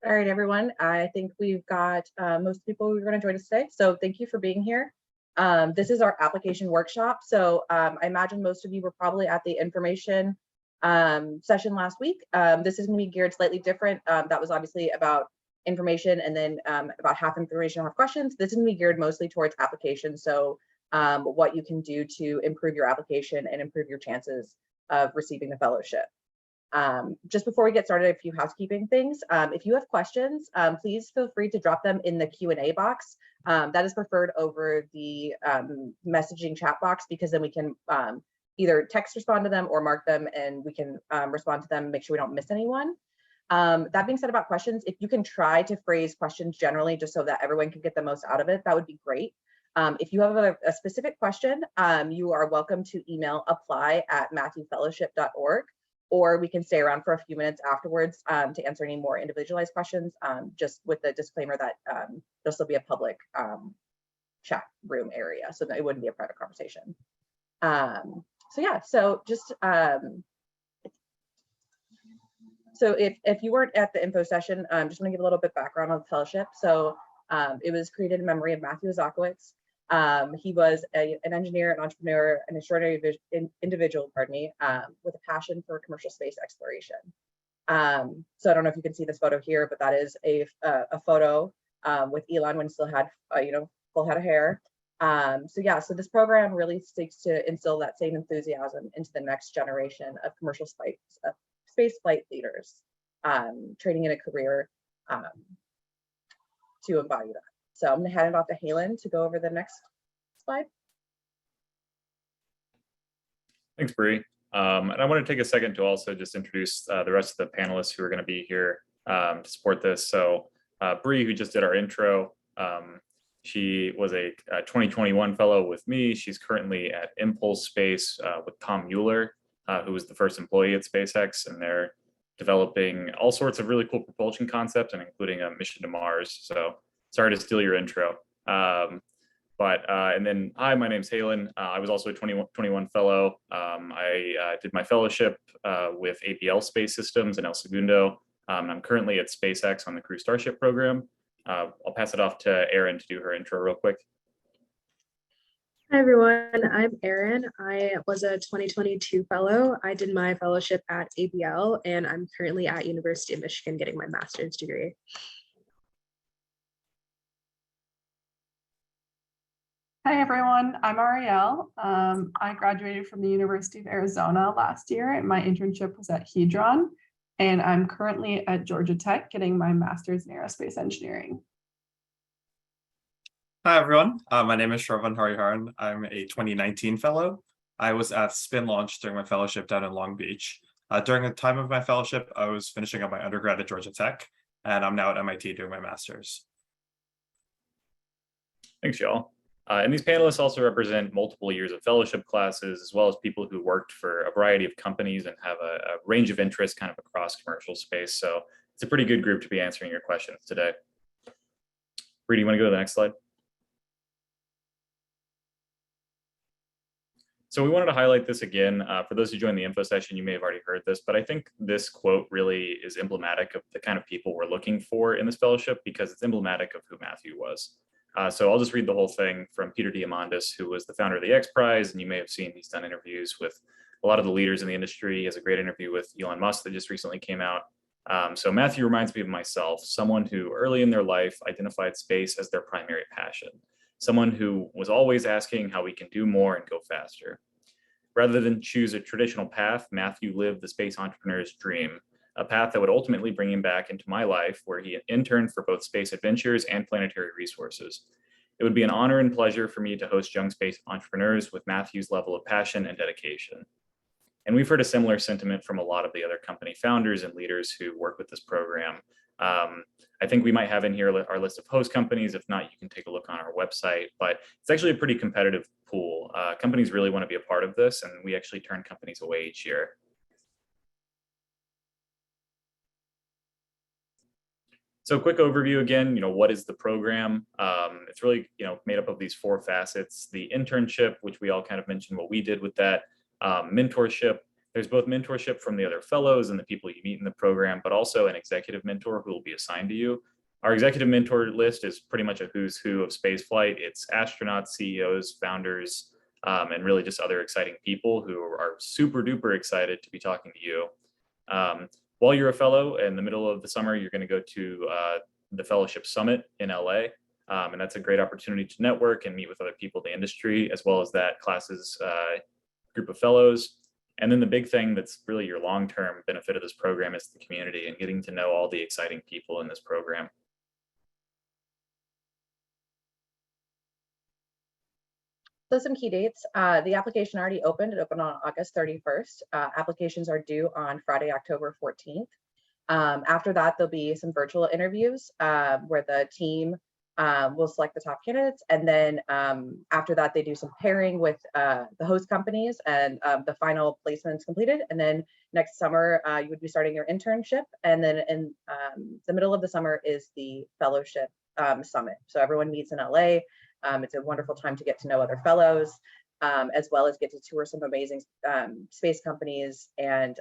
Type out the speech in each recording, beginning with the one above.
All right, everyone. I think we've got most people who are going to join us today. So thank you for being here. This is our application workshop. So I imagine most of you were probably at the information session last week. This is going to be geared slightly different. That was obviously about information, and then about half information, half questions. This is going to be geared mostly towards application. So what you can do to improve your application and improve your chances of receiving the fellowship. Just before we get started, a few housekeeping things. If you have questions, please feel free to drop them in the Q&A box. That is preferred over the messaging chat box, because then we can either text respond to them or mark them, and we can respond to them, make sure we don't miss anyone. That being said, about questions, if you can try to phrase questions generally just so that everyone can get the most out of it, that would be great. If you have a specific question, you are welcome to email apply@matthewfellowship.org. Or we can stay around for a few minutes afterwards to answer any more individualized questions, just with the disclaimer that there'll still be a public chat room area, so that it wouldn't be a private conversation. So yeah, so just so if you weren't at the info session, just want to give a little bit background on the fellowship. So it was created in memory of Matthew Isakowitz. He was an engineer, an entrepreneur, an extraordinary individual, with a passion for commercial space exploration. So I don't know if you can see this photo here, but that is a photo with Elon when he still had, full head of hair. So yeah, so this program really seeks to instill that same enthusiasm into the next generation of commercial space flight leaders, training in a career to embody that. So I'm going to hand it off to Halen to go over the next slide. Thanks, Bree. And I want to take a second to also just introduce the rest of the panelists who are going to be here to support this. So Bree, who just did our intro, she was a 2021 fellow with me. She's currently at Impulse Space with Tom Mueller, who was the first employee at SpaceX, and they're developing all sorts of really cool propulsion concepts, and including a mission to Mars. So sorry to steal your intro. And then, hi, my name's Halen. I was also a 2021 fellow. I did my fellowship with APL Space Systems in El Segundo. I'm currently at SpaceX on the Crew Starship program. I'll pass it off to Erin to do her intro real quick. Hi everyone, I'm Erin. I was a 2022 fellow. I did my fellowship at APL, and I'm currently at University of Michigan getting my master's degree. Hi everyone, I'm Ariel. I graduated from the University of Arizona last year, and my internship was at Hedron, and I'm currently at Georgia Tech getting my master's in aerospace engineering. Hi everyone, my name is Shravan Hariharan. I'm a 2019 fellow. I was at Spin Launch during my fellowship down in Long Beach. During the time of my fellowship, I was finishing up my undergrad at Georgia Tech, and I'm now at MIT doing my master's. Thanks, y'all. And these panelists also represent multiple years of fellowship classes, as well as people who worked for a variety of companies and have a range of interests kind of across commercial space. So it's a pretty good group to be answering your questions today. Bree, do you want to go to the next slide? So we wanted to highlight this again. For those who joined the info session, you may have already heard this, but I think this quote really is emblematic of the kind of people we're looking for in this fellowship, because it's emblematic of who Matthew was. So I'll just read the whole thing from Peter Diamandis, who was the founder of the X Prize, and you may have seen he's done interviews with a lot of the leaders in the industry. He has a great interview with Elon Musk that just recently came out. So Matthew reminds me of myself, someone who early in their life identified space as their primary passion, someone who was always asking how we can do more and go faster. Rather than choose a traditional path, Matthew lived the space entrepreneur's dream, a path that would ultimately bring him back into my life, where he interned for both Space Adventures and Planetary Resources. It would be an honor and pleasure for me to host young space entrepreneurs with Matthew's level of passion and dedication. And we've heard a similar sentiment from a lot of the other company founders and leaders who work with this program. I think we might have in here our list of host companies. If not, you can take a look on our website, but it's actually a pretty competitive pool. Companies really want to be a part of this, and we actually turn companies away each year. So quick overview again, what is the program? It's really, made up of these four facets: the internship, which we all kind of mentioned what we did with that, mentorship, There's both mentorship from the other fellows and the people you meet in the program, but also an executive mentor who will be assigned to you. Our executive mentor list is pretty much a who's who of spaceflight. It's astronauts, CEOs, founders, and really just other exciting people who are super duper excited to be talking to you. While you're a fellow, in the middle of the summer, you're going to go to the Fellowship Summit in LA. And that's a great opportunity to network and meet with other people in the industry, as well as that class's group of fellows. And then the big thing that's really your long-term benefit of this program is the community and getting to know all the exciting people in this program. So some key dates. The application already opened. It opened on August 31st. Applications are due on Friday, October 14th. After that, there'll be some virtual interviews where the team will select the top candidates. And then after that, they do some pairing with the host companies, and the final placement's completed. And then next summer, you would be starting your internship. And then in the middle of the summer is the fellowship summit. So everyone meets in LA. It's a wonderful time to get to know other fellows, as well as get to tour some amazing space companies. And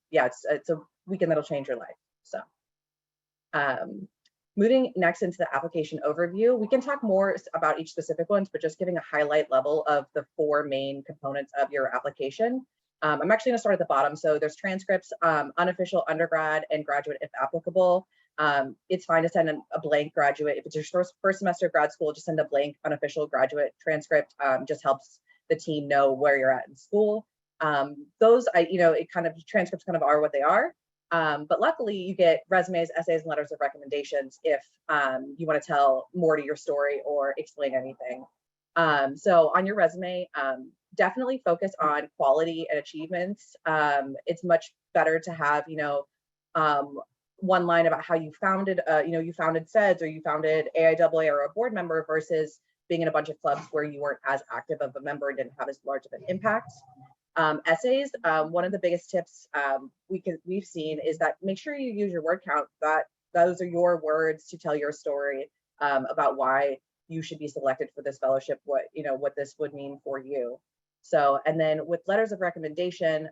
yeah, it's a weekend that'll change your life. So moving next into the application overview, we can talk more about each specific ones, but just giving a highlight level of the 4 main components of your application. I'm actually going to start at the bottom. So there's transcripts, unofficial undergrad and graduate if applicable. It's fine to send a blank graduate. If it's your first semester of grad school, just send a blank unofficial graduate transcript. Just helps the team know where you're at in school. Those, transcripts kind of are what they are. But luckily you get resumes, essays, and letters of recommendations if you want to tell more to your story or explain anything. So on your resume, definitely focus on quality and achievements. It's much better to have, one line about how you founded, you founded SEDS or you founded AIAA or a board member versus being in a bunch of clubs where you weren't as active of a member and didn't have as large of an impact. Essays, one of the biggest tips we've seen is that make sure you use your word count. Those are your words to tell your story about why you should be selected for this fellowship, what this would mean for you. So, and then with letters of recommendation,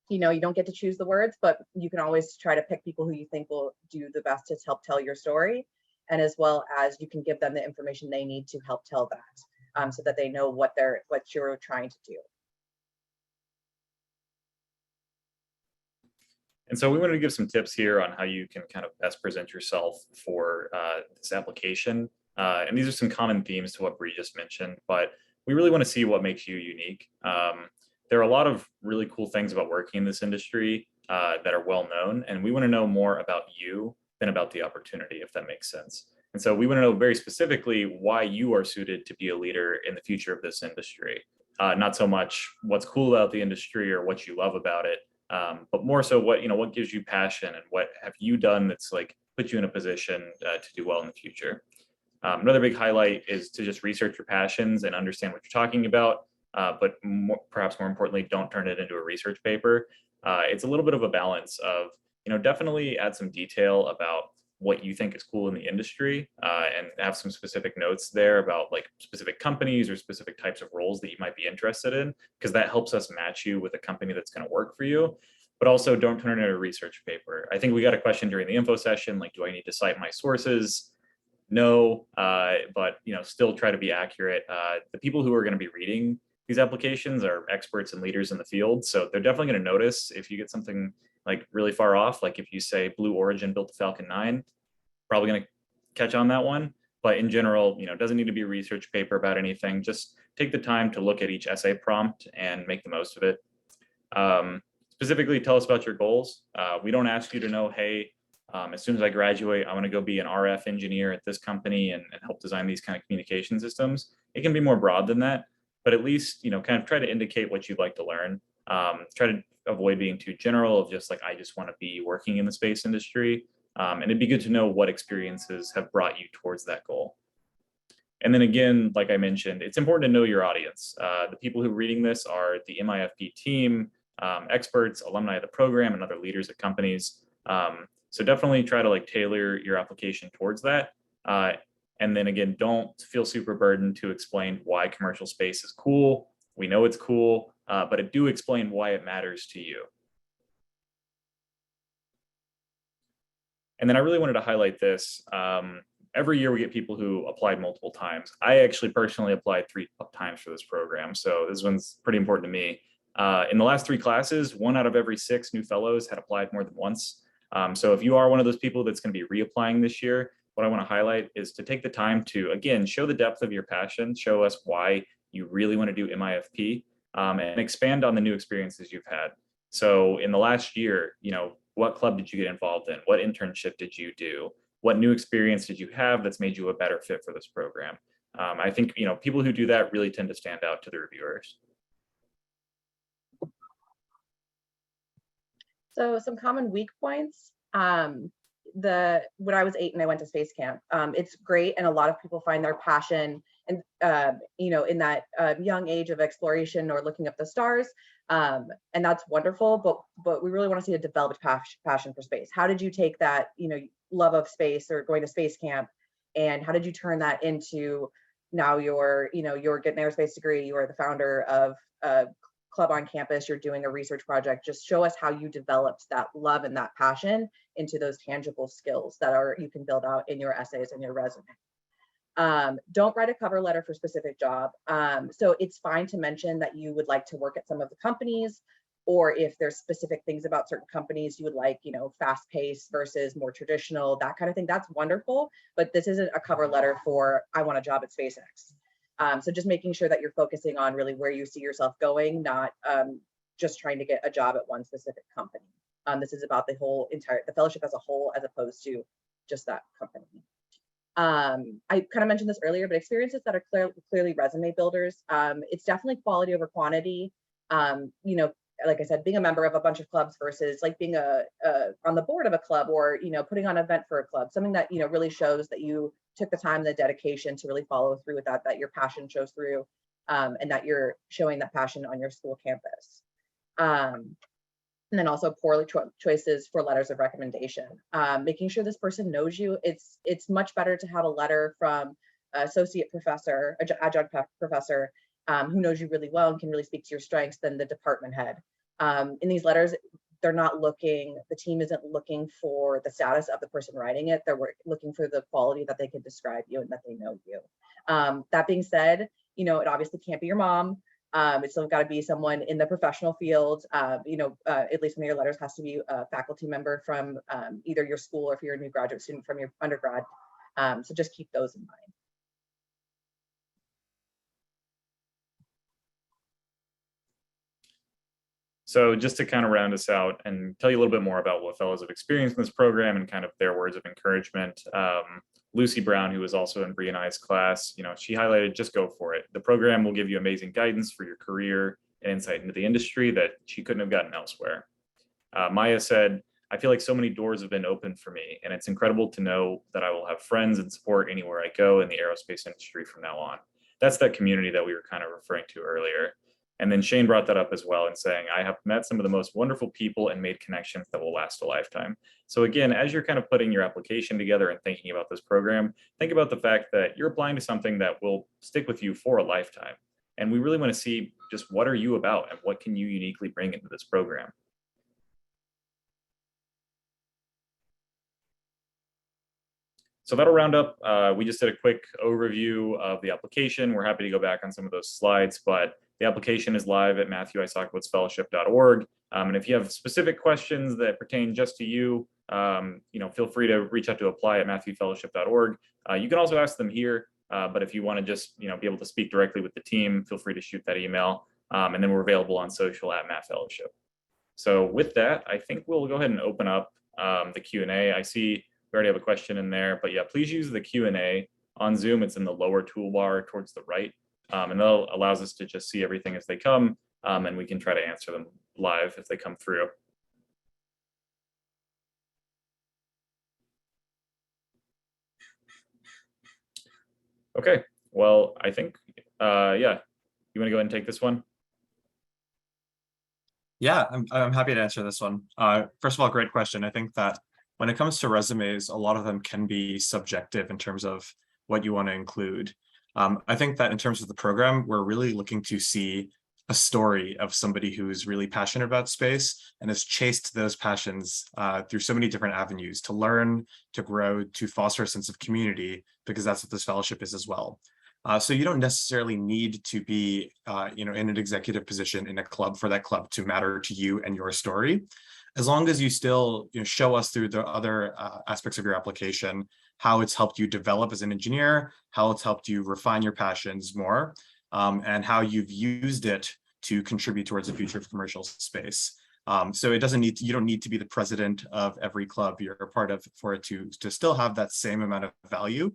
you don't get to choose the words, but you can always try to pick people who you think will do the best to help tell your story. And as well as you can give them the information they need to help tell that, so that they know what you're trying to do. And so we wanted to give some tips here on how you can kind of best present yourself for this application. And these are some common themes to what Bree just mentioned, but we really want to see what makes you unique. There are a lot of really cool things about working in this industry that are well known, and we want to know more about you than about the opportunity, if that makes sense. And so we want to know very specifically why you are suited to be a leader in the future of this industry. Not so much what's cool about the industry or what you love about it, but more so what gives you passion and what have you done that's put you in a position to do well in the future. Another big highlight is to just research your passions and understand what you're talking about, but perhaps more importantly, don't turn it into a research paper. It's a little bit of a balance of, definitely add some detail about what you think is cool in the industry, and have some specific notes there about specific companies or specific types of roles that you might be interested in, because that helps us match you with a company that's going to work for you. But also don't turn it into a research paper. I think we got a question during the info session, do I need to cite my sources? No, but still try to be accurate. The people who are going to be reading these applications are experts and leaders in the field, so they're definitely going to notice if you get something really far off. If you say Blue Origin built the Falcon 9, probably going to catch on that one. But in general, it doesn't need to be a research paper about anything. Just take the time to look at each essay prompt and make the most of it. Specifically, tell us about your goals. We don't ask you to know, hey, as soon as I graduate, I want to go be an RF engineer at this company and help design these kind of communication systems. It can be more broad than that, but at least, kind of try to indicate what you'd like to learn. Try to avoid being too general of just I just want to be working in the space industry. And it'd be good to know what experiences have brought you towards that goal. And then again, like I mentioned, it's important to know your audience. The people who are reading this are the MIFP team, experts, alumni of the program, and other leaders at companies. So definitely try to tailor your application towards that. And then again, don't feel super burdened to explain why commercial space is cool. We know it's cool. but it do explain why it matters to you. And then I really wanted to highlight this. Every year we get people who applied multiple times. I actually personally applied 3 times for this program, so this one's pretty important to me. In the last 3 classes, 1 out of every 6 new fellows had applied more than once. So if you are one of those people that's going to be reapplying this year, what I want to highlight is to take the time to, again, show the depth of your passion, show us why you really want to do MIFP, and expand on the new experiences you've had. So in the last year, what club did you get involved in? What internship did you do? What new experience did you have that's made you a better fit for this program? I think, people who do that really tend to stand out to the reviewers. So some common weak points. When I was 8 and I went to space camp, it's great, and a lot of people find their passion and in that young age of exploration or looking up the stars, and that's wonderful. But we really want to see a developed passion for space. How did you take that love of space or going to space camp, and how did you turn that into now you're getting an aerospace degree, you are the founder of a club on campus, you're doing a research project. Just show us how you developed that love and that passion into those tangible skills that you can build out in your essays and your resume. Don't write a cover letter for a specific job. So it's fine to mention that you would like to work at some of the companies, or if there's specific things about certain companies you would like, fast paced versus more traditional, that kind of thing. That's wonderful, but this isn't a cover letter for I want a job at SpaceX. So just making sure that you're focusing on really where you see yourself going, not just trying to get a job at one specific company. This is about the fellowship as a whole, as opposed to just that company. I kind of mentioned this earlier, but experiences that are clearly resume builders. It's definitely quality over quantity. Like I said, being a member of a bunch of clubs versus like being on the board of a club, or putting on an event for a club, something that really shows that you took the time, the dedication to really follow through with that your passion shows through, and that you're showing that passion on your school campus. And then also poor choices for letters of recommendation. Making sure this person knows you. It's much better to have a letter from an associate professor, adjunct professor, who knows you really well and can really speak to your strengths, than the department head. In these letters, the team isn't looking for the status of the person writing it. They're looking for the quality that they can describe you and that they know you. That being said, it obviously can't be your mom. It's still got to be someone in the professional field. At least one of your letters has to be a faculty member from either your school, or if you're a new graduate student, from your undergrad. So just keep those in mind. So just to kind of round us out and tell you a little bit more about what fellows have experienced in this program and kind of their words of encouragement. Lucy Brown, who was also in Bree and I's class, she highlighted, just go for it. The program will give you amazing guidance for your career and insight into the industry that she couldn't have gotten elsewhere. Maya said, I feel like so many doors have been opened for me, and it's incredible to know that I will have friends and support anywhere I go in the aerospace industry from now on. That's that community that we were kind of referring to earlier. And then Shane brought that up as well, in saying, I have met some of the most wonderful people and made connections that will last a lifetime. So again, as you're kind of putting your application together and thinking about this program, think about the fact that you're applying to something that will stick with you for a lifetime. And we really want to see just what are you about and what can you uniquely bring into this program. So that'll round up. We just did a quick overview of the application. We're happy to go back on some of those slides, but the application is live at MatthewIsakowitzFellowship.org. And if you have specific questions that pertain just to you, feel free to reach out to apply@MatthewFellowship.org. You can also ask them here, but if you want to just be able to speak directly with the team, feel free to shoot that email. And then we're available on social @MattFellowship. So with that, I think we'll go ahead and open up the Q&A. I see we already have a question in there, but yeah, please use the Q&A on Zoom. It's in the lower toolbar towards the right. And that allows us to just see everything as they come, and we can try to answer them live if they come through. Okay, well, I think, yeah, you want to go ahead and take this one? Yeah, I'm happy to answer this one. First of all, great question. I think that when it comes to resumes, a lot of them can be subjective in terms of what you want to include. I think that in terms of the program, we're really looking to see a story of somebody who's really passionate about space and has chased those passions through so many different avenues to learn, to grow, to foster a sense of community, because that's what this fellowship is as well. So you don't necessarily need to be, in an executive position in a club for that club to matter to you and your story. As long as you still show us through the other aspects of your application, how it's helped you develop as an engineer, how it's helped you refine your passions more, and how you've used it to contribute towards the future of commercial space. So you don't need to be the president of every club you're a part of for it to still have that same amount of value.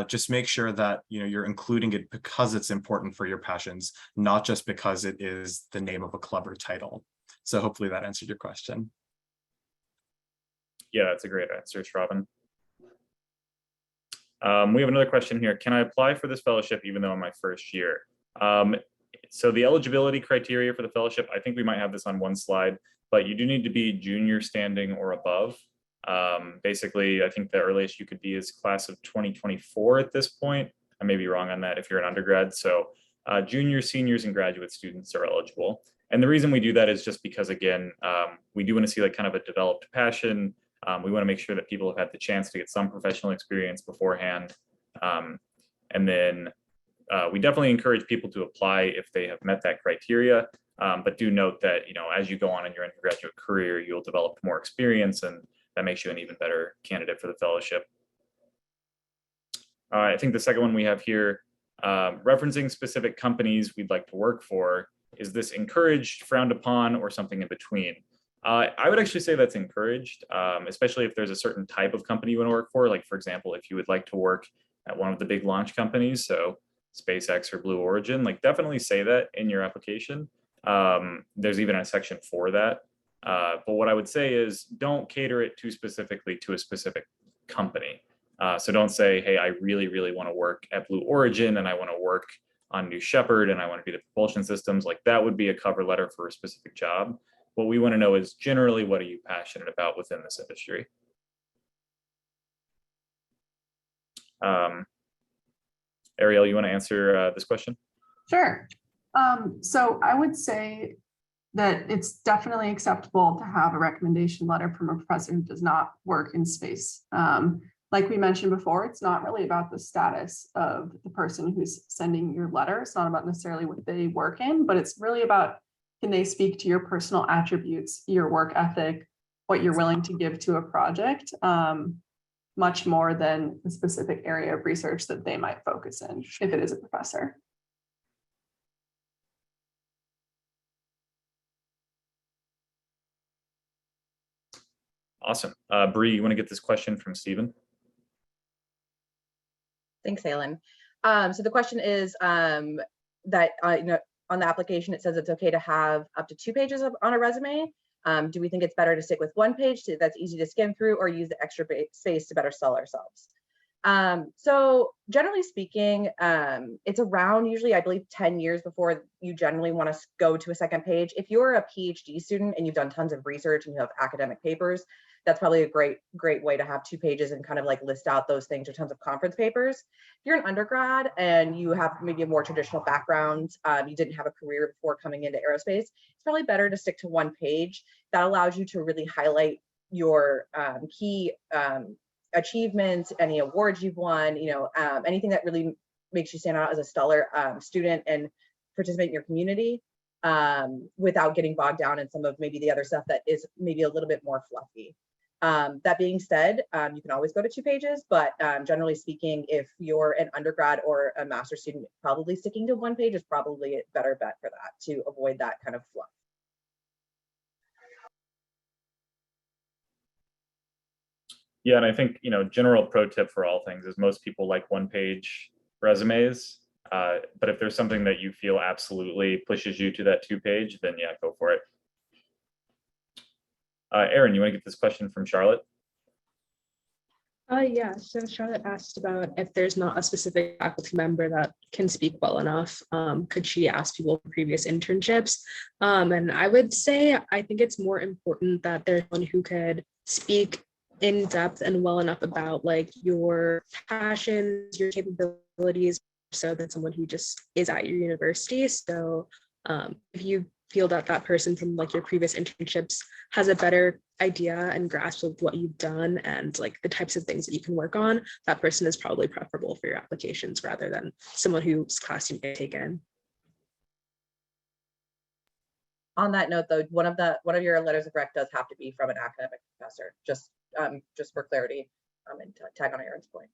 Just make sure that you're including it because it's important for your passions, not just because it is the name of a club or title. So hopefully that answered your question. Yeah, that's a great answer, Shravan. We have another question here. Can I apply for this fellowship even though in my first year? So the eligibility criteria for the fellowship, I think we might have this on one slide, but you do need to be junior standing or above. Basically, I think the earliest you could be is class of 2024 at this point. I may be wrong on that if you're an undergrad. So juniors, seniors, and graduate students are eligible. And the reason we do that is just because, again, we do want to see like kind of a developed passion. We want to make sure that people have had the chance to get some professional experience beforehand. And then we definitely encourage people to apply if they have met that criteria. But do note that, as you go on in your undergraduate career, you'll develop more experience, and that makes you an even better candidate for the fellowship. I think the second one we have here, referencing specific companies we'd like to work for. Is this encouraged, frowned upon, or something in between? I would actually say that's encouraged, especially if there's a certain type of company you want to work for. Like, for example, if you would like to work at one of the big launch companies, so SpaceX or Blue Origin, like definitely say that in your application. There's even a section for that. But what I would say is don't cater it too specifically to a specific company. So don't say, hey, I really, really want to work at Blue Origin and I want to work on New Shepard and I want to be the propulsion systems. Like that would be a cover letter for a specific job. What we want to know is generally, what are you passionate about within this industry? Ariel, you want to answer this question? Sure. So I would say that it's definitely acceptable to have a recommendation letter from a professor who does not work in space. Like we mentioned before, it's not really about the status of the person who's sending your letter. It's not about necessarily what they work in, but it's really about, can they speak to your personal attributes, your work ethic, what you're willing to give to a project, much more than the specific area of research that they might focus in if it is a professor. Awesome. Bree, you want to get this question from Stephen? Thanks, Alan. So the question is that on the application, it says it's okay to have up to 2 pages on a resume. Do we think it's better to stick with 1 page that's easy to skim through, or use the extra space to better sell ourselves? So generally speaking, it's around usually, I believe, 10 years before you generally want to go to a second page. If you're a PhD student and you've done tons of research and you have academic papers, that's probably a great way to have 2 pages and kind of like list out those things, or tons of conference papers. If you're an undergrad and you have maybe a more traditional background, you didn't have a career before coming into aerospace, it's probably better to stick to 1 page. That allows you to really highlight your key achievements, any awards you've won, anything that really makes you stand out as a stellar student and participate in your community, without getting bogged down in some of maybe the other stuff that is maybe a little bit more fluffy. That being said, you can always go to 2 pages, but generally speaking, if you're an undergrad or a master's student, probably sticking to 1 page is probably a better bet for that, to avoid that kind of fluff. Yeah, and I think, general pro tip for all things is most people like 1-page resumes. But if there's something that you feel absolutely pushes you to that 2-page, then yeah, go for it. Aaron, you want to get this question from Charlotte? Yeah, so Charlotte asked about if there's not a specific faculty member that can speak well enough, could she ask people for previous internships? And I would say, I think it's more important that there's one who could speak in depth and well enough about like your passions, your capabilities, so than someone who just is at your university. So if you feel that that person from like your previous internships has a better idea and grasp of what you've done and like the types of things that you can work on, that person is probably preferable for your applications rather than someone whose class you may have taken. On that note, though, one of your letters of rec does have to be from an academic professor, just for clarity, and tag on Aaron's point.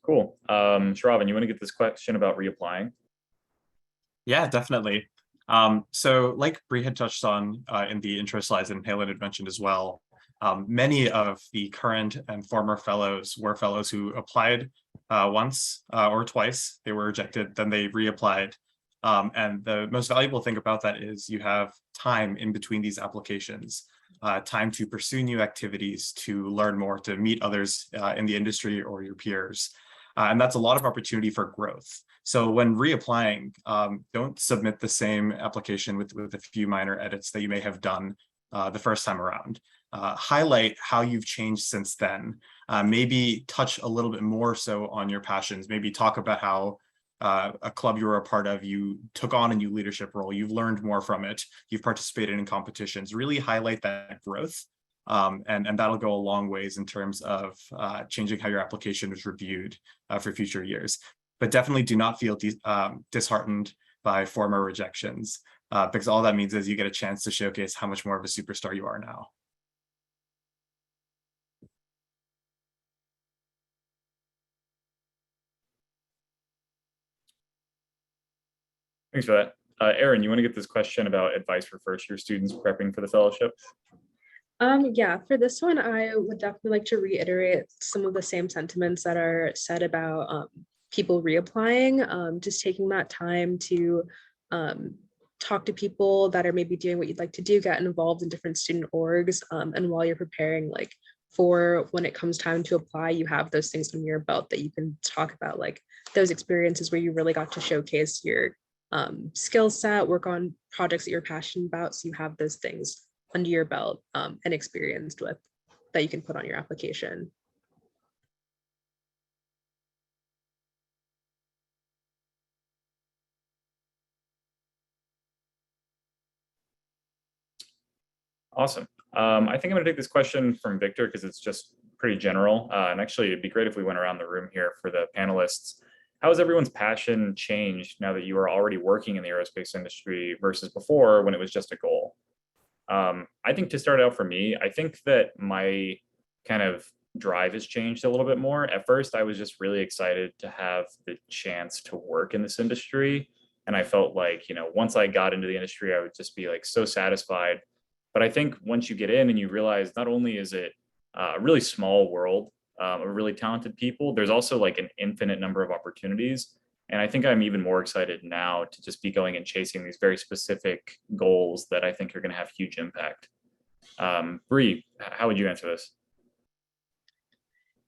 Cool. Shravan, you want to get this question about reapplying? Yeah, definitely. So like Bree had touched on in the intro slides and Helen had mentioned as well, many of the current and former fellows were fellows who applied once or twice. They were rejected, then they reapplied. And the most valuable thing about that is you have time in between these applications, time to pursue new activities, to learn more, to meet others in the industry or your peers. And that's a lot of opportunity for growth. So when reapplying, don't submit the same application with a few minor edits that you may have done the first time around. Highlight how you've changed since then. Maybe touch a little bit more so on your passions. Maybe talk about how a club you were a part of, you took on a new leadership role, you've learned more from it, you've participated in competitions. Really highlight that growth. And that'll go a long ways in terms of changing how your application is reviewed for future years. But definitely do not feel disheartened by former rejections, because all that means is you get a chance to showcase how much more of a superstar you are now. Thanks for that. Aaron, you want to get this question about advice for first-year students prepping for the fellowship? Yeah, for this one, I would definitely like to reiterate some of the same sentiments that are said about people reapplying, just taking that time to talk to people that are maybe doing what you'd like to do, get involved in different student orgs, and while you're preparing, like for when it comes time to apply, you have those things on your belt that you can talk about, like those experiences where you really got to showcase your skill set, work on projects that you're passionate about, so you have those things under your belt and experienced with that you can put on your application. Awesome. I think I'm going to take this question from Victor because it's just pretty general. And actually, it'd be great if we went around the room here for the panelists. How has everyone's passion changed now that you are already working in the aerospace industry versus before when it was just a goal? I think to start out for me, I think that my kind of drive has changed a little bit more. At first, I was just really excited to have the chance to work in this industry. And I felt like, you know, once I got into the industry, I would just be like so satisfied. But I think once you get in and you realize not only is it a really small world of really talented people, there's also like an infinite number of opportunities. And I think I'm even more excited now to just be going and chasing these very specific goals that I think are going to have huge impact. Bree, how would you answer this?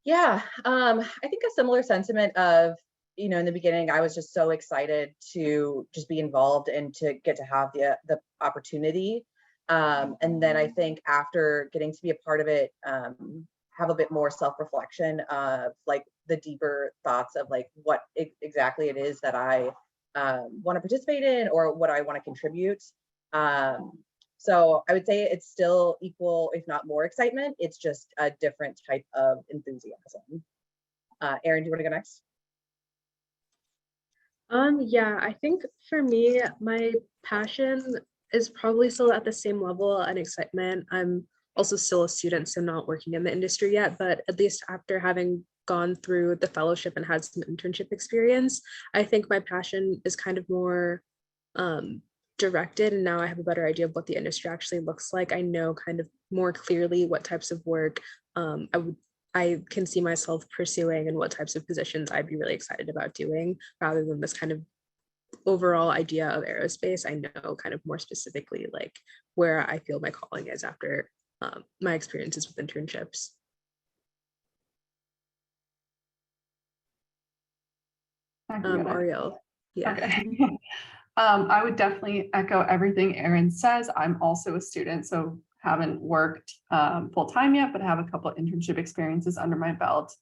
Yeah, I think a similar sentiment of, you know, in the beginning, I was just so excited to just be involved and to get to have the opportunity. And then I think after getting to be a part of it, have a bit more self-reflection of like the deeper thoughts of like what exactly it is that I want to participate in or what I want to contribute. So I would say it's still equal, if not more excitement. It's just a different type of enthusiasm. Erin, do you want to go next? Yeah, I think for me, my passion is probably still at the same level and excitement. I'm also still a student, so not working in the industry yet, but at least after having gone through the fellowship and had some internship experience, I think my passion is kind of more directed, and now I have a better idea of what the industry actually looks like. I know kind of more clearly what types of work I can see myself pursuing and what types of positions I'd be really excited about doing, rather than this kind of overall idea of aerospace. I know kind of more specifically like where I feel my calling is after my experiences with internships. Ariel, yeah. Okay. I would definitely echo everything Erin says. I'm also a student, so haven't worked full time yet, but have a couple of internship experiences under my belt.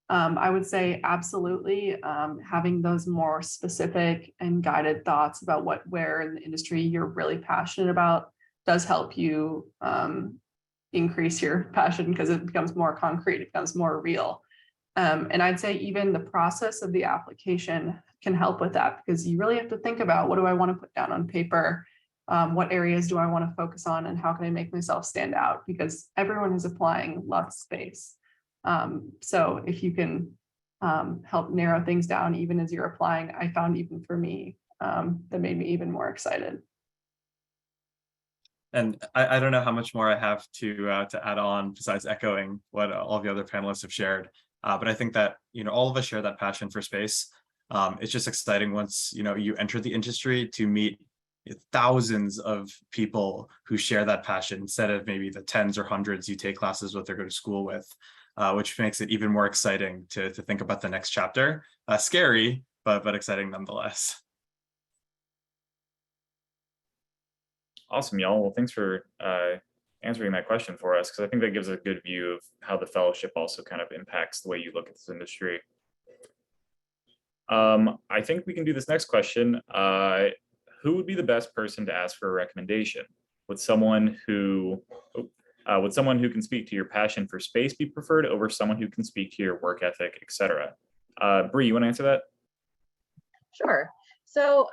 I would say absolutely having those more specific and guided thoughts about where in the industry you're really passionate about does help you increase your passion, because it becomes more concrete, it becomes more real. And I'd say even the process of the application can help with that, because you really have to think about, what do I want to put down on paper? What areas do I want to focus on, and how can I make myself stand out? Because everyone who's applying loves space. So if you can help narrow things down even as you're applying, I found even for me, that made me even more excited. And I don't know how much more I have to add on besides echoing what all the other panelists have shared. But I think that, all of us share that passion for space. It's just exciting once, you enter the industry to meet thousands of people who share that passion, instead of maybe the tens or hundreds you take classes with or go to school with, which makes it even more exciting to think about the next chapter. Scary, but exciting nonetheless. Awesome, y'all. Well, thanks for answering that question for us, because I think that gives a good view of how the fellowship also kind of impacts the way you look at this industry. I think we can do this next question. Who would be the best person to ask for a recommendation? Would someone who can speak to your passion for space be preferred over someone who can speak to your work ethic, etc.? Bree, you want to answer that? Sure. So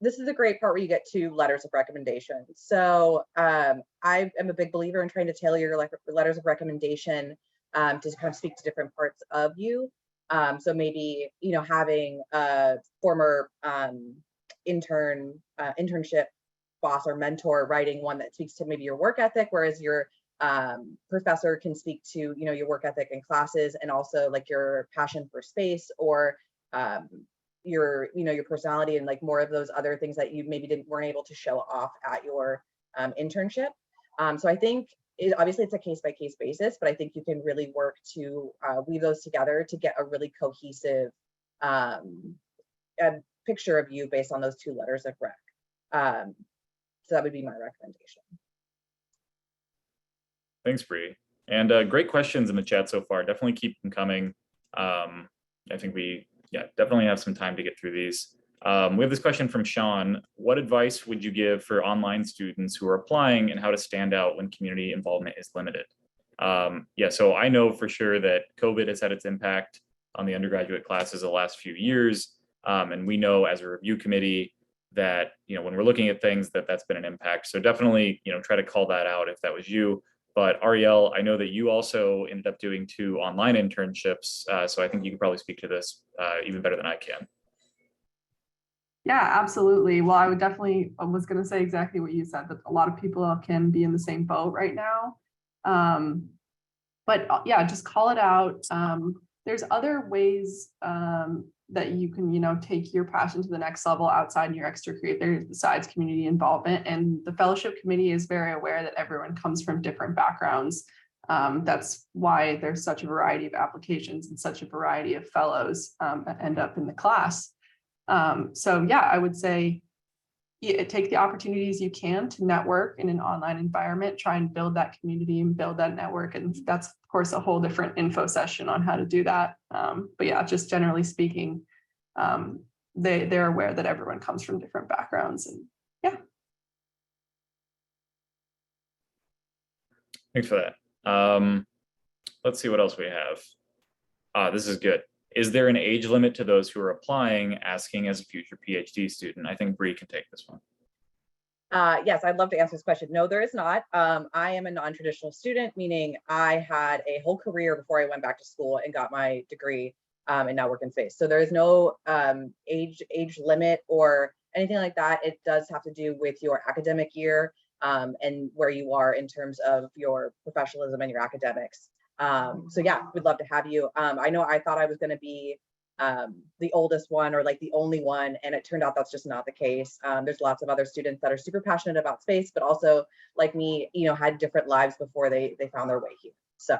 this is a great part where you get to letters of recommendation. So I am a big believer in trying to tailor your letters of recommendation to kind of speak to different parts of you. So maybe, having a former internship boss or mentor writing one that speaks to maybe your work ethic, whereas your professor can speak to, your work ethic in classes, and also like your passion for space, or your personality, and like more of those other things that you maybe weren't able to show off at your internship. So I think obviously it's a case-by-case basis, but I think you can really work to weave those together to get a really cohesive picture of you based on those two letters of rec. So that would be my recommendation. Thanks, Bree. And great questions in the chat so far. Definitely keep them coming. I think we definitely have some time to get through these. We have this question from Sean. What advice would you give for online students who are applying, and how to stand out when community involvement is limited? So I know for sure that COVID has had its impact on the undergraduate classes the last few years. And we know as a review committee that, when we're looking at things, that's been an impact. So definitely, try to call that out if that was you. But Ariel, I know that you also ended up doing 2 online internships. So I think you could probably speak to this even better than I can. Yeah, absolutely. Well, I was going to say exactly what you said, that a lot of people can be in the same boat right now. But just call it out. There's other ways that you can, take your passion to the next level outside your extracurriculars besides community involvement. And the fellowship committee is very aware that everyone comes from different backgrounds. That's why there's such a variety of applications and such a variety of fellows that end up in the class. I would say take the opportunities you can to network in an online environment, try and build that community and build that network. And that's, of course, a whole different info session on how to do that. Just generally speaking, they're aware that everyone comes from different backgrounds. And Thanks for that. Let's see what else we have. This is good. Is there an age limit to those who are applying, asking as a future PhD student? I think Bree can take this one. Yes, I'd love to answer this question. No, there is not. I am a non-traditional student, meaning I had a whole career before I went back to school and got my degree in network and space. So there is no age limit or anything like that. It does have to do with your academic year and where you are in terms of your professionalism and your academics. We'd love to have you. I know I thought I was going to be the oldest one or like the only one, and it turned out that's just not the case. There's lots of other students that are super passionate about space, but also like me, had different lives before they found their way here. So.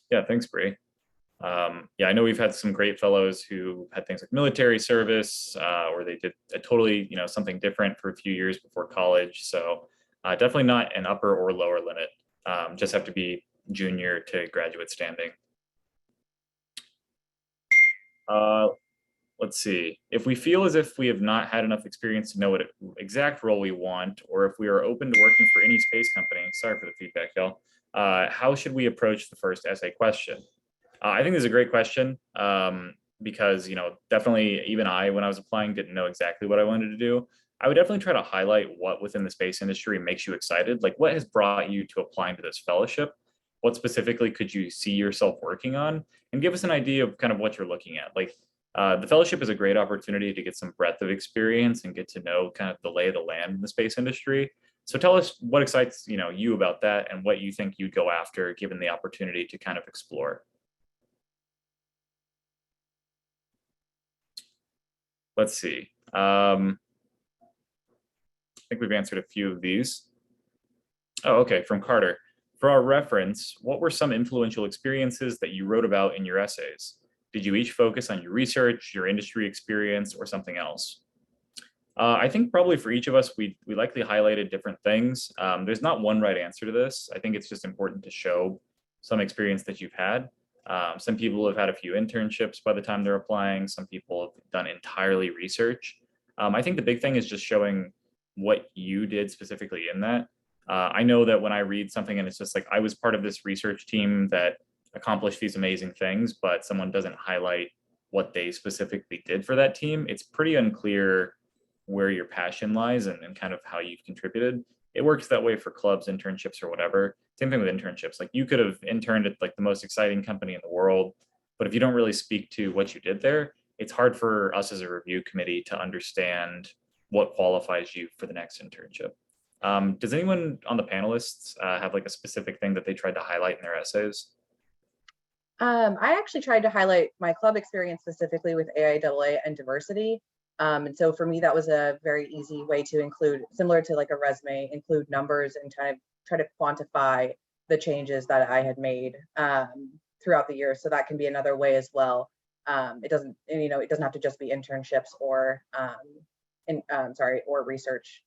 Yeah, thanks, Bree. Yeah, I know we've had some great fellows who had things like military service, or they did a totally, something different for a few years before college. So definitely not an upper or lower limit. Just have to be junior to graduate standing. Let's see. If we feel as if we have not had enough experience to know what exact role we want, or if we are open to working for any space company, sorry for the feedback, y'all, how should we approach the first essay question? I think this is a great question because, definitely even I, when I was applying, didn't know exactly what I wanted to do. I would definitely try to highlight what within the space industry makes you excited. Like, what has brought you to applying to this fellowship? What specifically could you see yourself working on? And give us an idea of kind of what you're looking at. Like, the fellowship is a great opportunity to get some breadth of experience and get to know kind of the lay of the land in the space industry. So tell us what excites you about that and what you think you'd go after given the opportunity to kind of explore. Let's see. I think we've answered a few of these. Oh, okay, from Carter. For our reference, what were some influential experiences that you wrote about in your essays? Did you each focus on your research, your industry experience, or something else? I think probably for each of us, we likely highlighted different things. There's not one right answer to this. I think it's just important to show some experience that you've had. Some people have had a few internships by the time they're applying. Some people have done entirely research. I think the big thing is just showing what you did specifically in that. I know that when I read something and it's just like, I was part of this research team that accomplished these amazing things, but someone doesn't highlight what they specifically did for that team, it's pretty unclear where your passion lies and kind of how you've contributed. It works that way for clubs, internships, or whatever. Same thing with internships. Like, you could have interned at like the most exciting company in the world, but if you don't really speak to what you did there, it's hard for us as a review committee to understand what qualifies you for the next internship. Does anyone on the panelists have like a specific thing that they tried to highlight in their essays? I actually tried to highlight my club experience specifically with AIAA and diversity. And so for me, that was a very easy way to include, similar to like a resume, include numbers and kind of try to quantify the changes that I had made throughout the year. So that can be another way as well. It doesn't have to just be internships or or research.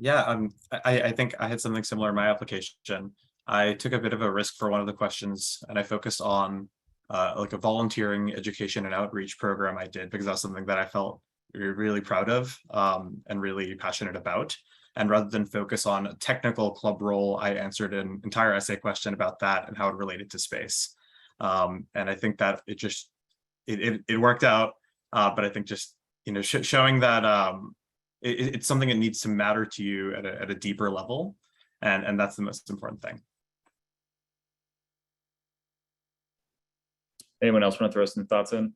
Yeah, I think I had something similar in my application. I took a bit of a risk for one of the questions, and I focused on like a volunteering education and outreach program I did, because that's something that I felt really proud of and really passionate about. And rather than focus on a technical club role, I answered an entire essay question about that and how it related to space. And I think that it worked out, but I think just showing that it's something that needs to matter to you at a deeper level, and that's the most important thing. Anyone else want to throw some thoughts in?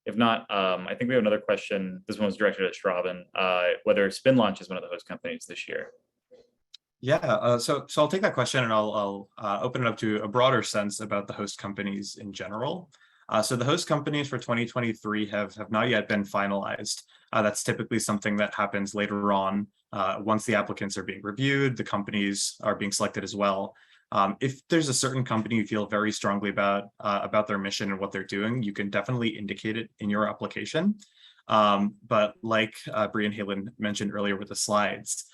If not, I think we have another question. This one was directed at Shravan, whether Spin Launch is one of the host companies this year. Yeah, so I'll take that question and I'll open it up to a broader sense about the host companies in general. So the host companies for 2023 have not yet been finalized. That's typically something that happens later on once the applicants are being reviewed, the companies are being selected as well. If there's a certain company you feel very strongly about their mission and what they're doing, you can definitely indicate it in your application. But like Bree and Halen mentioned earlier with the slides,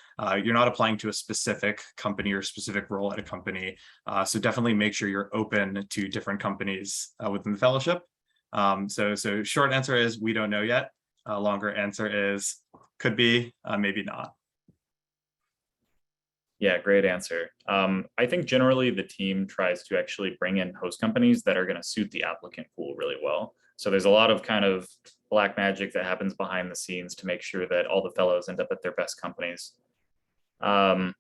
you're not applying to a specific company or specific role at a company. So definitely make sure you're open to different companies within the fellowship. So short answer is we don't know yet. Longer answer is could be, maybe not. Yeah, great answer. I think generally the team tries to actually bring in host companies that are going to suit the applicant pool really well. So there's a lot of kind of black magic that happens behind the scenes to make sure that all the fellows end up at their best companies. We have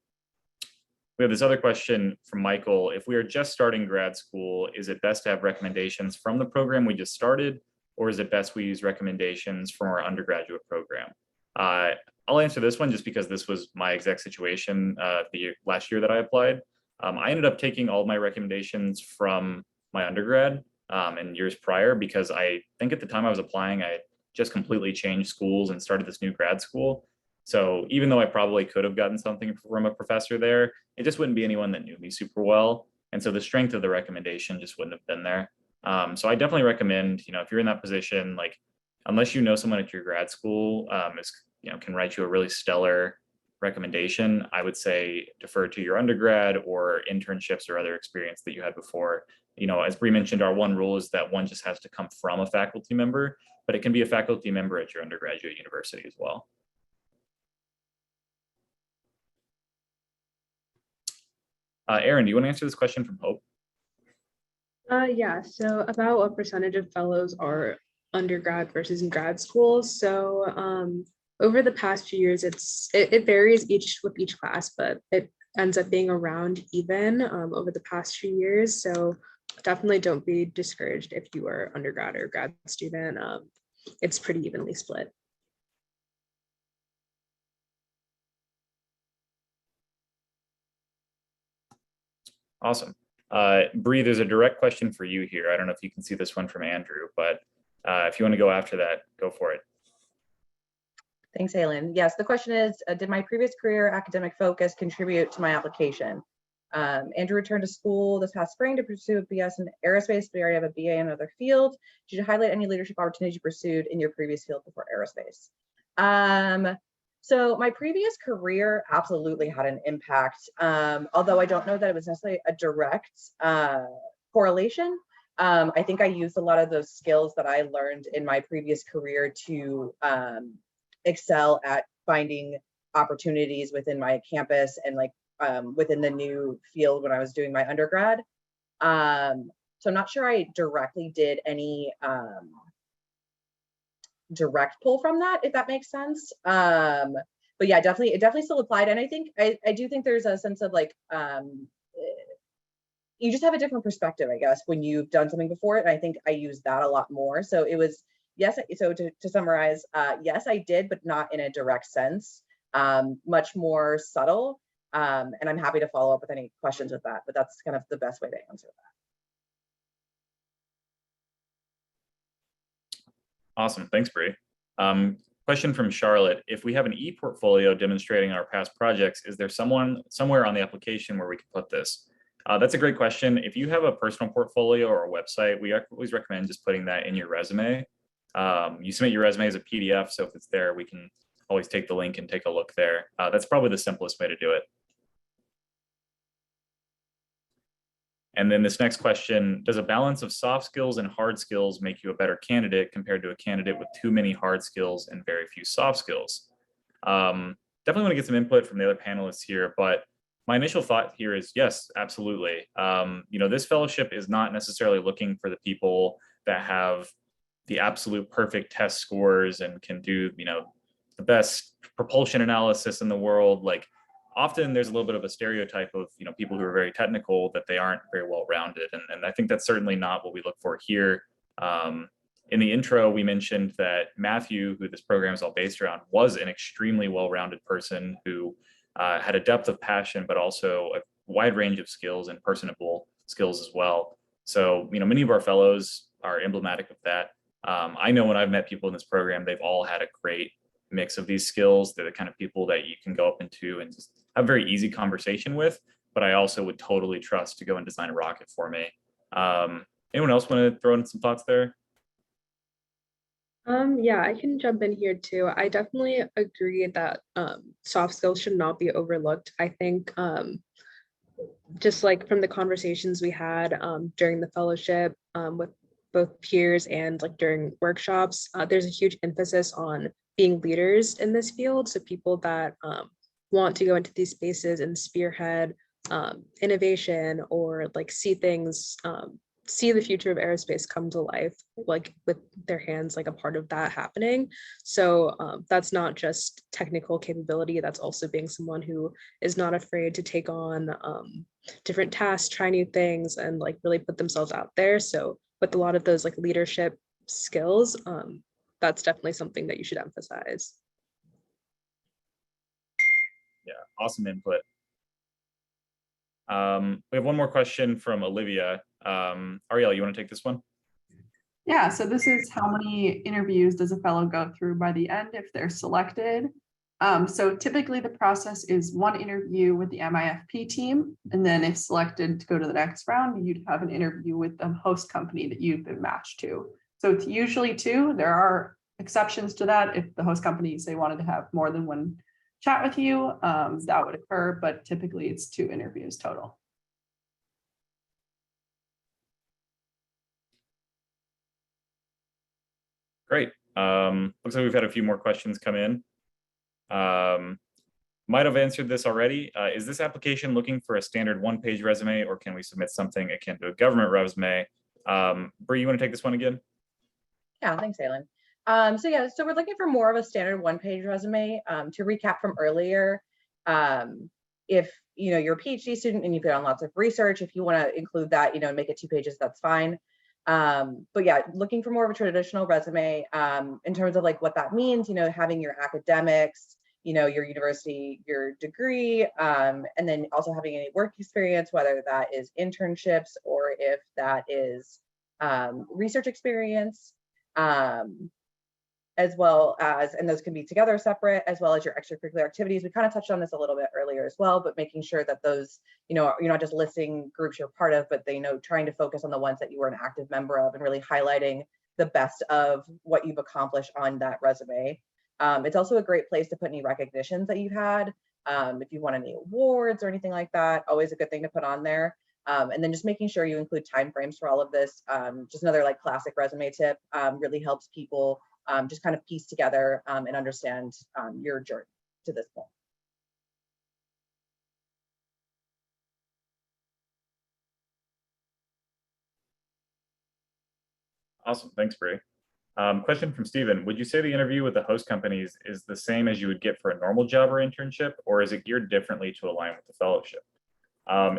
this other question from Michael. If we are just starting grad school, is it best to have recommendations from the program we just started, or is it best we use recommendations from our undergraduate program? I'll answer this one just because this was my exact situation last year that I applied. I ended up taking all my recommendations from my undergrad and years prior, because I think at the time I was applying, I had just completely changed schools and started this new grad school. So even though I probably could have gotten something from a professor there, it just wouldn't be anyone that knew me super well. And so the strength of the recommendation just wouldn't have been there. So I definitely recommend, if you're in that position, like, unless you know someone at your grad school can write you a really stellar recommendation, I would say defer to your undergrad or internships or other experience that you had before. As Bree mentioned, our one rule is that one just has to come from a faculty member, but it can be a faculty member at your undergraduate university as well. Aaron, do you want to answer this question from Hope? Yeah, so about what percentage of fellows are undergrad versus in grad school. So over the past few years, it varies with each class, but it ends up being around even over the past few years. So definitely don't be discouraged if you are undergrad or grad student. It's pretty evenly split. Awesome. Bree, there's a direct question for you here. I don't know if you can see this one from Andrew, but if you want to go after that, go for it. Thanks, Halen. Yes, the question is, did my previous career academic focus contribute to my application? Andrew returned to school this past spring to pursue a BS in aerospace, but I already have a BA in another field. Did you highlight any leadership opportunities you pursued in your previous field before aerospace? So my previous career absolutely had an impact, although I don't know that it was necessarily a direct correlation. I think I used a lot of those skills that I learned in my previous career to excel at finding opportunities within my campus and within the new field when I was doing my undergrad. So I'm not sure I directly did any direct pull from that, if that makes sense. But yeah, it definitely still applied. And I think I do think there's a sense of you just have a different perspective, I guess, when you've done something before. And I think I used that a lot more. So it was, yes. So to summarize, yes, I did, but not in a direct sense, much more subtle. And I'm happy to follow up with any questions with that, but that's kind of the best way to answer that. Awesome, thanks, Bree. Question from Charlotte: if we have an e-portfolio demonstrating our past projects, is there somewhere on the application where we can put this? That's a great question. If you have a personal portfolio or a website, we always recommend just putting that in your resume. You submit your resume as a PDF, so if it's there, we can always take the link and take a look there. That's probably the simplest way to do it. And then this next question: does a balance of soft skills and hard skills make you a better candidate compared to a candidate with too many hard skills and very few soft skills? Definitely want to get some input from the other panelists here, but my initial thought here is yes, absolutely. This fellowship is not necessarily looking for the people that have the absolute perfect test scores and can do, the best propulsion analysis in the world. Often there's a little bit of a stereotype of people who are very technical, that they aren't very well rounded, and I think that's certainly not what we look for here. In the intro, we mentioned that Matthew, who this program is all based around, was an extremely well-rounded person who had a depth of passion, but also a wide range of skills and personable skills as well. So many of our fellows are emblematic of that. I know when I've met people in this program, they've all had a great mix of these skills. They're the kind of people that you can go up into and just have a very easy conversation with, but I also would totally trust to go and design a rocket for me. Anyone else want to throw in some thoughts there? Yeah, I can jump in here too. I definitely agree that soft skills should not be overlooked. I think just from the conversations we had during the fellowship with both peers and during workshops, there's a huge emphasis on being leaders in this field. So people that want to go into these spaces and spearhead innovation or see things, see the future of aerospace come to life, with their hands a part of that happening. So that's not just technical capability, that's also being someone who is not afraid to take on different tasks, try new things, and really put themselves out there. So with a lot of those leadership skills, that's definitely something that you should emphasize. Yeah, awesome input. We have one more question from Olivia. Ariel, you want to take this one? Yeah, so this is how many interviews does a fellow go through by the end if they're selected? So typically the process is one interview with the MIFP team, and then if selected to go to the next round, you'd have an interview with the host company that you've been matched to. So it's usually two. There are exceptions to that. If the host company say wanted to have more than one chat with you, that would occur, but typically it's 2 interviews total. Great. Looks like we've had a few more questions come in. Might have answered this already. Is this application looking for a standard 1-page resume, or can we submit something akin to a government resume? Bree, you want to take this one again? Yeah, thanks, Alan. So we're looking for more of a standard 1-page resume. To recap from earlier, if you're a PhD student and you've done lots of research, if you want to include that, make it 2 pages, that's fine. But yeah, looking for more of a traditional resume in terms of like what that means, having your academics, your university, your degree, and then also having any work experience, whether that is internships or if that is research experience, as well as, and those can be together separate, as well as your extracurricular activities. We kind of touched on this a little bit earlier as well, but making sure that those, you're not just listing groups you're part of, but trying to focus on the ones that you were an active member of and really highlighting the best of what you've accomplished on that resume. It's also a great place to put any recognitions that you've had. If you won any awards or anything like that, always a good thing to put on there. And then just making sure you include timeframes for all of this. Just another like classic resume tip, really helps people just kind of piece together and understand your journey to this point. Awesome, thanks, Bree. Question from Stephen. Would you say the interview with the host companies is the same as you would get for a normal job or internship, or is it geared differently to align with the fellowship?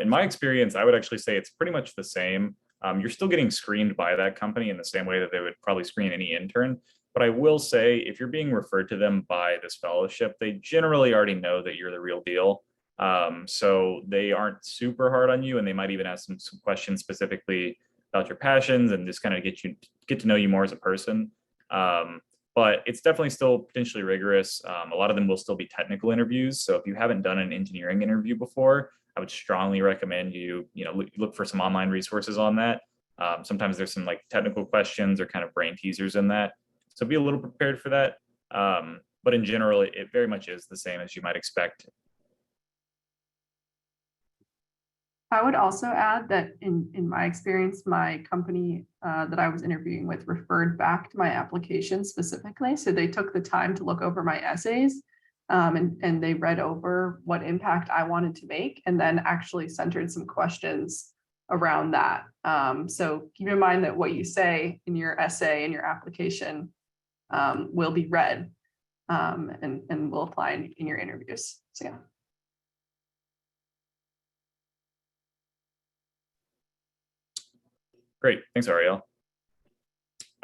In my experience, I would actually say it's pretty much the same. You're still getting screened by that company in the same way that they would probably screen any intern. But I will say, if you're being referred to them by this fellowship, they generally already know that you're the real deal. So they aren't super hard on you, and they might even ask some questions specifically about your passions and just kind of get to know you more as a person. But it's definitely still potentially rigorous. A lot of them will still be technical interviews. So if you haven't done an engineering interview before, I would strongly recommend you look for some online resources on that. Sometimes there's some like technical questions or kind of brain teasers in that. So be a little prepared for that. But in general, it very much is the same as you might expect. I would also add that in my experience, my company that I was interviewing with referred back to my application specifically. So they took the time to look over my essays and they read over what impact I wanted to make and then actually centered some questions around that. So keep in mind that what you say in your essay and your application will be read and will apply in your interviews. So yeah. Great, thanks, Ariel.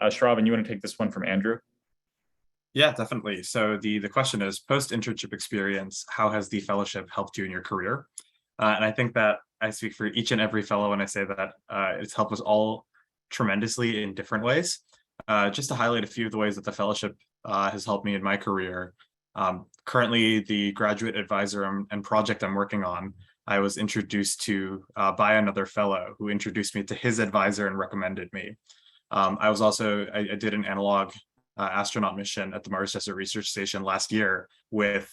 Shravan, you want to take this one from Andrew? Yeah, definitely. So the question is, post-internship experience, how has the fellowship helped you in your career? And I think that I speak for each and every fellow when I say that it's helped us all tremendously in different ways. Just to highlight a few of the ways that the fellowship has helped me in my career. Currently, the graduate advisor and project I'm working on, I was introduced to by another fellow who introduced me to his advisor and recommended me. I did an analog astronaut mission at the Mars Desert Research Station last year with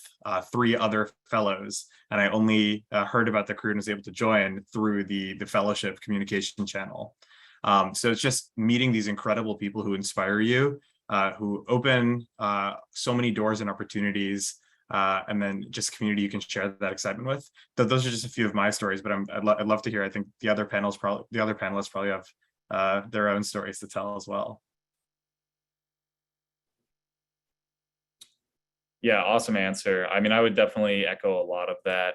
3 other fellows, and I only heard about the crew and was able to join through the fellowship communication channel. So it's just meeting these incredible people who inspire you, who open so many doors and opportunities, and then just community you can share that excitement with. Those are just a few of my stories, but I'd love to hear. I think the other panelists probably have their own stories to tell as well. Yeah, awesome answer. I mean, I would definitely echo a lot of that.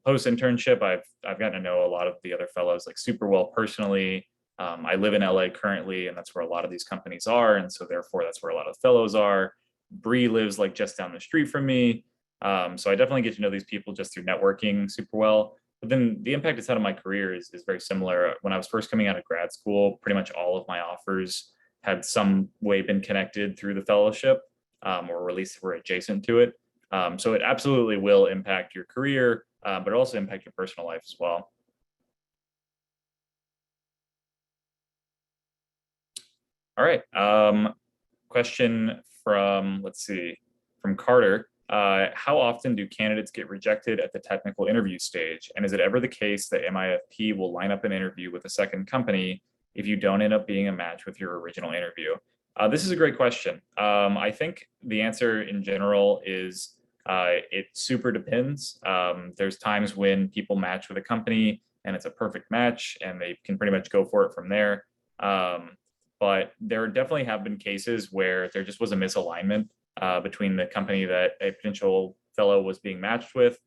Post internship, I've gotten to know a lot of the other fellows like super well personally. I live in LA currently, and that's where a lot of these companies are, and so therefore that's where a lot of fellows are. Bree lives like just down the street from me, so I definitely get to know these people just through networking super well. But then the impact it's had on my career is very similar. When I was first coming out of grad school, pretty much all of my offers had some way been connected through the fellowship, or at least were adjacent to it. So it absolutely will impact your career, but also impact your personal life as well. All right. Question from, let's see, from Carter. How often do candidates get rejected at the technical interview stage? And is it ever the case that MIFP will line up an interview with a second company if you don't end up being a match with your original interview? This is a great question. I think the answer in general is it super depends. There's times when people match with a company and it's a perfect match and they can pretty much go for it from there. But there definitely have been cases where there just was a misalignment between the company that a potential fellow was being matched with.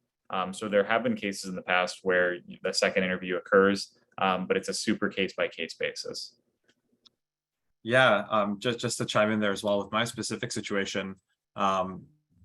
So there have been cases in the past where the second interview occurs, but it's a super case-by-case basis. Yeah, just to chime in there as well with my specific situation, a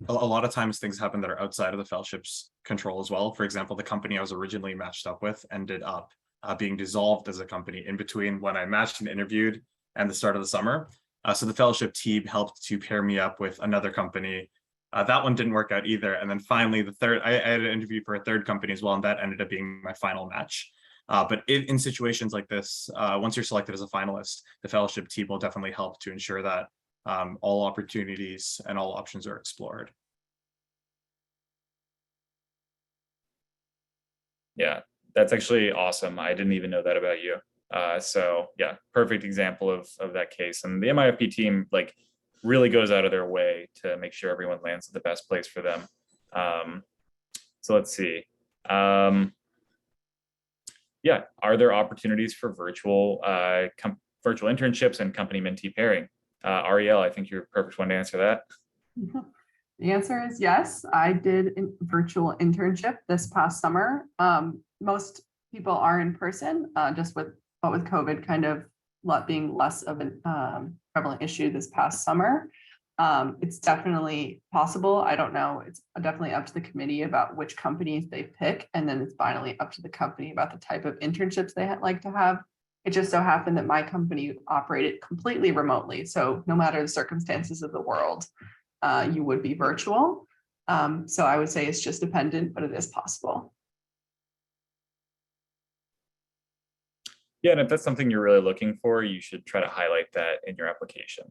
lot of times things happen that are outside of the fellowship's control as well. For example, the company I was originally matched up with ended up being dissolved as a company in between when I matched and interviewed and the start of the summer. So the fellowship team helped to pair me up with another company. That one didn't work out either. And then finally, the third, I had an interview for a third company as well, and that ended up being my final match. But in situations like this, once you're selected as a finalist, the fellowship team will definitely help to ensure that all opportunities and all options are explored. Yeah, that's actually awesome. I didn't even know that about you. So yeah, perfect example of that case. And the MIFP team like really goes out of their way to make sure everyone lands at the best place for them. So let's see. Yeah, are there opportunities for virtual internships and company mentee pairing? Ariel, I think you're a perfect one to answer that. The answer is yes. I did a virtual internship this past summer. Most people are in person, but with COVID kind of being less of a prevalent issue this past summer. It's definitely possible. I don't know. It's definitely up to the committee about which companies they pick. And then it's finally up to the company about the type of internships they like to have. It just so happened that my company operated completely remotely. So no matter the circumstances of the world, you would be virtual. So I would say it's just dependent, but it is possible. Yeah, and if that's something you're really looking for, you should try to highlight that in your application,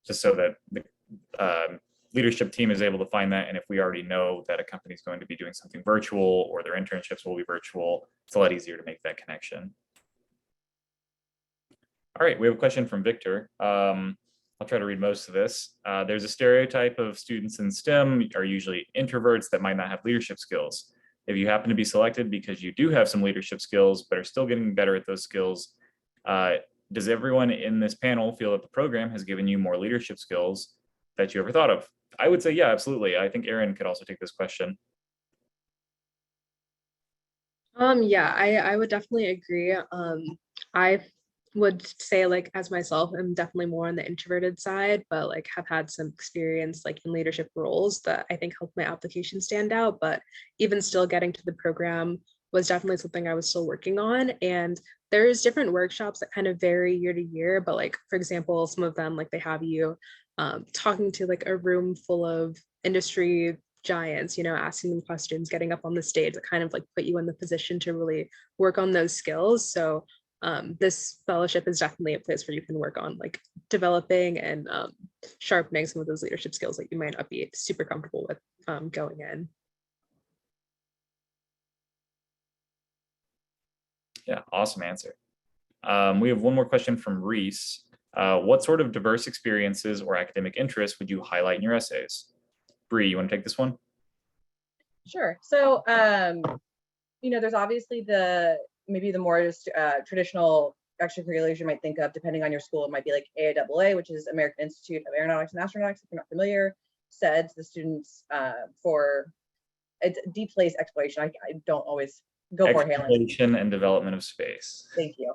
just so that the leadership team is able to find that. And if we already know that a company is going to be doing something virtual or their internships will be virtual, it's a lot easier to make that connection. All right, we have a question from Victor. I'll try to read most of this. There's a stereotype of students in STEM are usually introverts that might not have leadership skills. If you happen to be selected because you do have some leadership skills, but are still getting better at those skills, does everyone in this panel feel that the program has given you more leadership skills that you ever thought of? I would say, yeah, absolutely. I think Erin could also take this question. Yeah, I would definitely agree. I would say, like, as myself, I'm definitely more on the introverted side, but like have had some experience like in leadership roles that I think helped my application stand out. But even still, getting to the program was definitely something I was still working on. And there's different workshops that kind of vary year to year, but like, for example, some of them, like they have you talking to like a room full of industry giants, you know, asking them questions, getting up on the stage that kind of like put you in the position to really work on those skills. So this fellowship is definitely a place where you can work on like developing and sharpening some of those leadership skills that you might not be super comfortable with going in. Yeah, awesome answer. We have one more question from Reese. What sort of diverse experiences or academic interests would you highlight in your essays? Bree, you want to take this one? Sure. So, you know, there's obviously maybe the more traditional extracurriculars you might think of, depending on your school. It might be like AIAA, which is American Institute of Aeronautics and Astronautics, if you're not familiar. SEDS, the students for it's deep space exploration. I don't always go for Halen. Exploration and development of space. Thank you.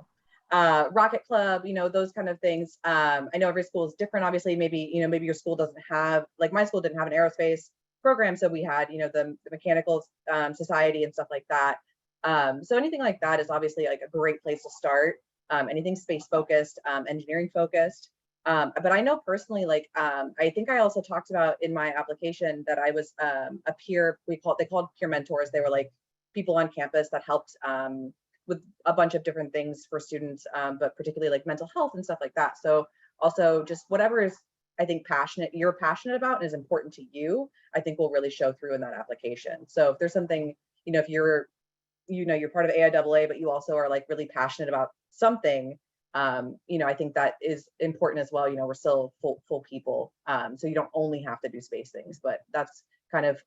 Rocket Club, you know, those kind of things. I know every school is different. Obviously, maybe your school doesn't have, like my school didn't have an aerospace program, so we had, you know, the mechanical society and stuff like that. So anything like that is obviously like a great place to start. Anything space focused, engineering focused. But I know personally, like, I think I also talked about in my application that I was a peer, they called peer mentors. They were like people on campus that helped with a bunch of different things for students, but particularly like mental health and stuff like that. So also just whatever is, I think, you're passionate about and is important to you, I think will really show through in that application. So if there's something, you know, if you're, you know, you're part of AIAA, but you also are like really passionate about something, you know, I think that is important as well. You know, we're still full people. So you don't only have to do space things, but that's kind of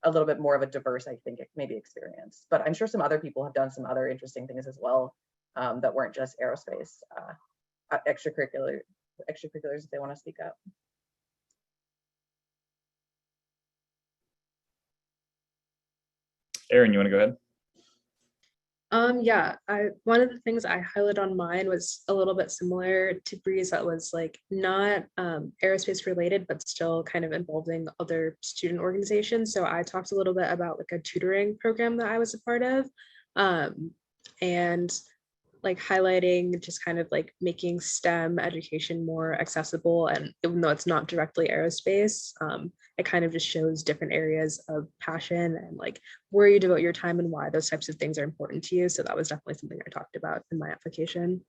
a little bit more of a diverse, I think, maybe experience. But I'm sure some other people have done some other interesting things as well, that weren't just aerospace. Extracurriculars if they want to speak up. Aaron, you want to go ahead? Yeah, one of the things I highlighted on mine was a little bit similar to Bree's, that was like not aerospace related, but still kind of involving other student organizations. So I talked a little bit about like a tutoring program that I was a part of, and like highlighting just kind of like making STEM education more accessible. And even though it's not directly aerospace, it kind of just shows different areas of passion and like where you devote your time and why those types of things are important to you. So that was definitely something I talked about in my application.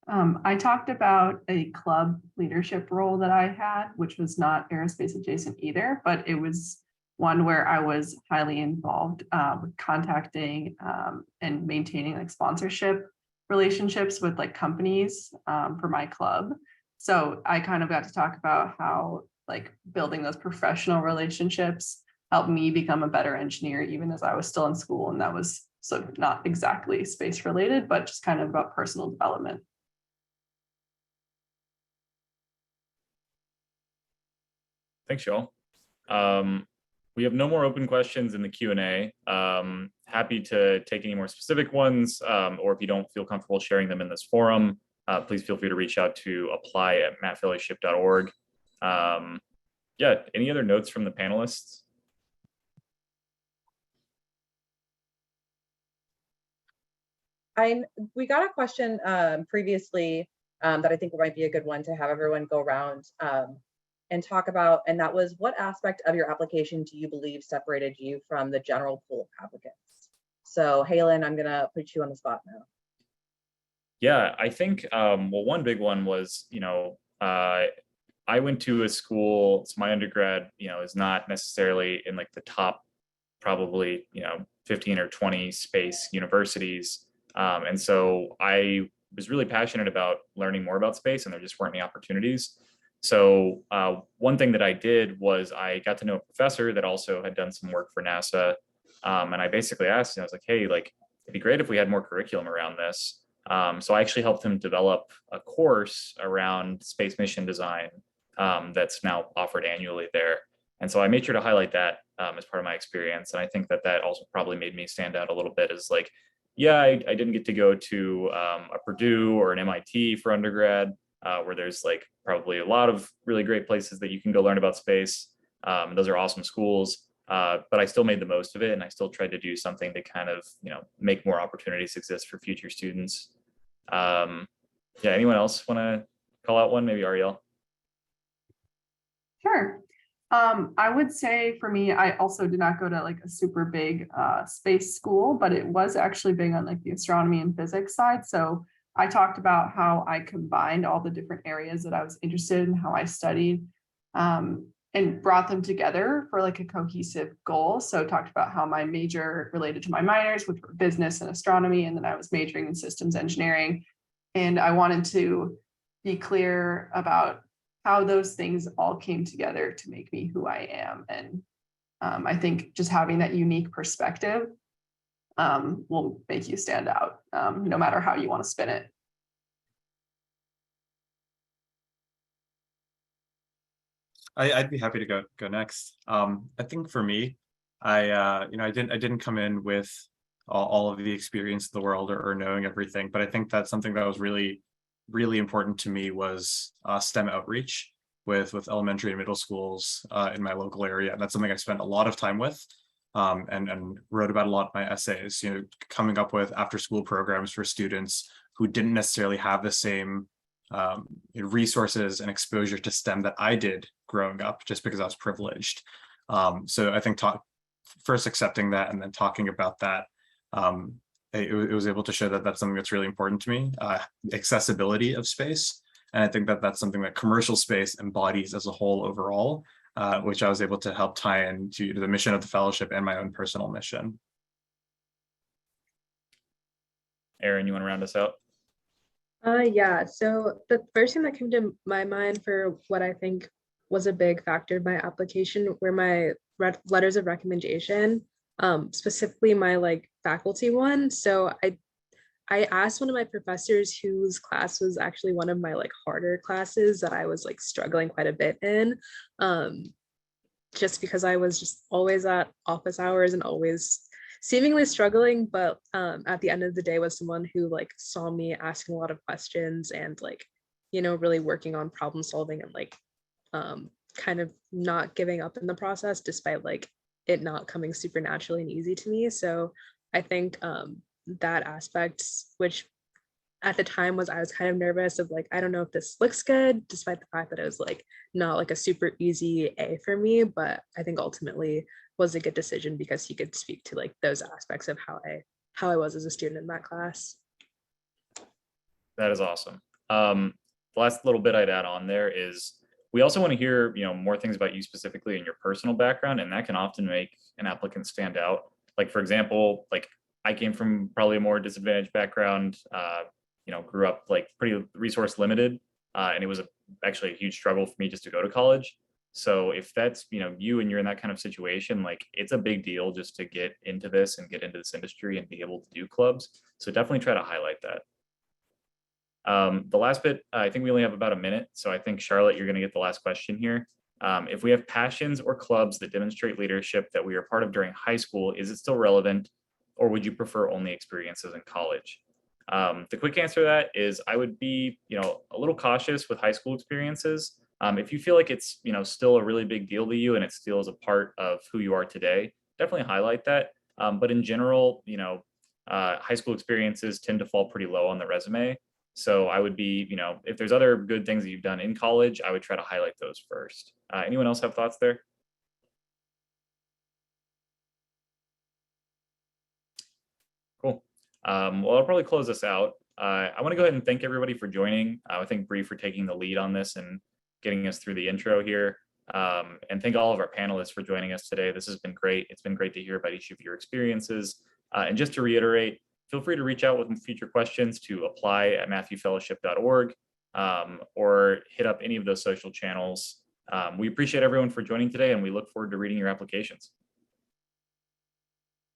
I talked about a club leadership role that I had, which was not aerospace adjacent either, but it was one where I was highly involved with contacting and maintaining like sponsorship relationships with like companies for my club. So I kind of got to talk about how like building those professional relationships helped me become a better engineer, even as I was still in school. And that was so not exactly space related, but just kind of about personal development. Thanks, y'all. We have no more open questions in the Q&A. Happy to take any more specific ones, or if you don't feel comfortable sharing them in this forum, please feel free to reach out to apply@mattfellowship.org. Yeah, any other notes from the panelists? We got a question previously that I think might be a good one to have everyone go around and talk about, and that was, what aspect of your application do you believe separated you from the general pool of applicants? So Halen, I'm gonna put you on the spot now. Yeah, I think, well, one big one was, you know, I went to a school, so my undergrad, you know, is not necessarily in like the top, probably, you know, 15 or 20 space universities. And so I was really passionate about learning more about space, and there just weren't any opportunities. So one thing that I did was I got to know a professor that also had done some work for NASA. And I basically asked him, I was like, hey, like, it'd be great if we had more curriculum around this. So I actually helped him develop a course around space mission design that's now offered annually there. And so I made sure to highlight that as part of my experience. And I think that that also probably made me stand out a little bit, as like, yeah, I didn't get to go to a Purdue or an MIT for undergrad, where there's like probably a lot of really great places that you can go learn about space. Those are awesome schools, but I still made the most of it, and I still tried to do something to kind of, you know, make more opportunities exist for future students. Yeah, anyone else want to call out one? Maybe Ariel. Sure. I would say for me, I also did not go to like a super big space school, but it was actually big on like the astronomy and physics side. So I talked about how I combined all the different areas that I was interested in, how I studied, and brought them together for like a cohesive goal. So talked about how my major related to my minors, which were business and astronomy, and then I was majoring in systems engineering. And I wanted to be clear about how those things all came together to make me who I am. And I think just having that unique perspective will make you stand out, no matter how you want to spin it. I'd be happy to go next. I think for me, I didn't come in with all of the experience in the world or knowing everything, but I think that's something that was really important to me was STEM outreach with elementary and middle schools in my local area. And that's something I spent a lot of time with, and wrote about a lot in my essays, you know, coming up with after school programs for students who didn't necessarily have the same resources and exposure to STEM that I did growing up, just because I was privileged. So I think first accepting that and then talking about that, it was able to show that that's something that's really important to me, accessibility of space. And I think that that's something that commercial space embodies as a whole overall, which I was able to help tie into the mission of the fellowship and my own personal mission. Aaron, you want to round us out? Yeah, so the first thing that came to my mind for what I think was a big factor in my application were my letters of recommendation, specifically my like faculty one. So I asked one of my professors whose class was actually one of my like harder classes that I was like struggling quite a bit in, just because I was just always at office hours and always seemingly struggling, but at the end of the day was someone who like saw me asking a lot of questions and like, you know, really working on problem solving and like kind of not giving up in the process despite like it not coming super naturally and easy to me. So I think that aspect, which at the time I was kind of nervous of like, I don't know if this looks good, despite the fact that it was like not like a super easy A for me, but I think ultimately was a good decision because he could speak to like those aspects of how I was as a student in that class. That is awesome. The last little bit I'd add on there is we also want to hear, you know, more things about you specifically in your personal background, and that can often make an applicant stand out. Like, for example, like I came from probably a more disadvantaged background, you know, grew up like pretty resource limited, and it was actually a huge struggle for me just to go to college. So if that's, you know, you and you're in that kind of situation, like it's a big deal just to get into this and get into this industry and be able to do clubs. So definitely try to highlight that. The last bit, I think we only have about a minute. So I think Charlotte, you're going to get the last question here. If we have passions or clubs that demonstrate leadership that we are part of during high school, is it still relevant, or would you prefer only experiences in college? The quick answer to that is I would be, you know, a little cautious with high school experiences. If you feel like it's, you know, still a really big deal to you and it still is a part of who you are today, definitely highlight that. But in general, you know, high school experiences tend to fall pretty low on the resume. So I would be, you know, if there's other good things that you've done in college, I would try to highlight those first. Anyone else have thoughts there? Cool. Well, I'll probably close this out. I want to go ahead and thank everybody for joining. I thank Bree for taking the lead on this and getting us through the intro here. And thank all of our panelists for joining us today. This has been great. It's been great to hear about each of your experiences. And just to reiterate, feel free to reach out with future questions to apply@matthewfellowship.org or hit up any of those social channels. We appreciate everyone for joining today, and we look forward to reading your applications.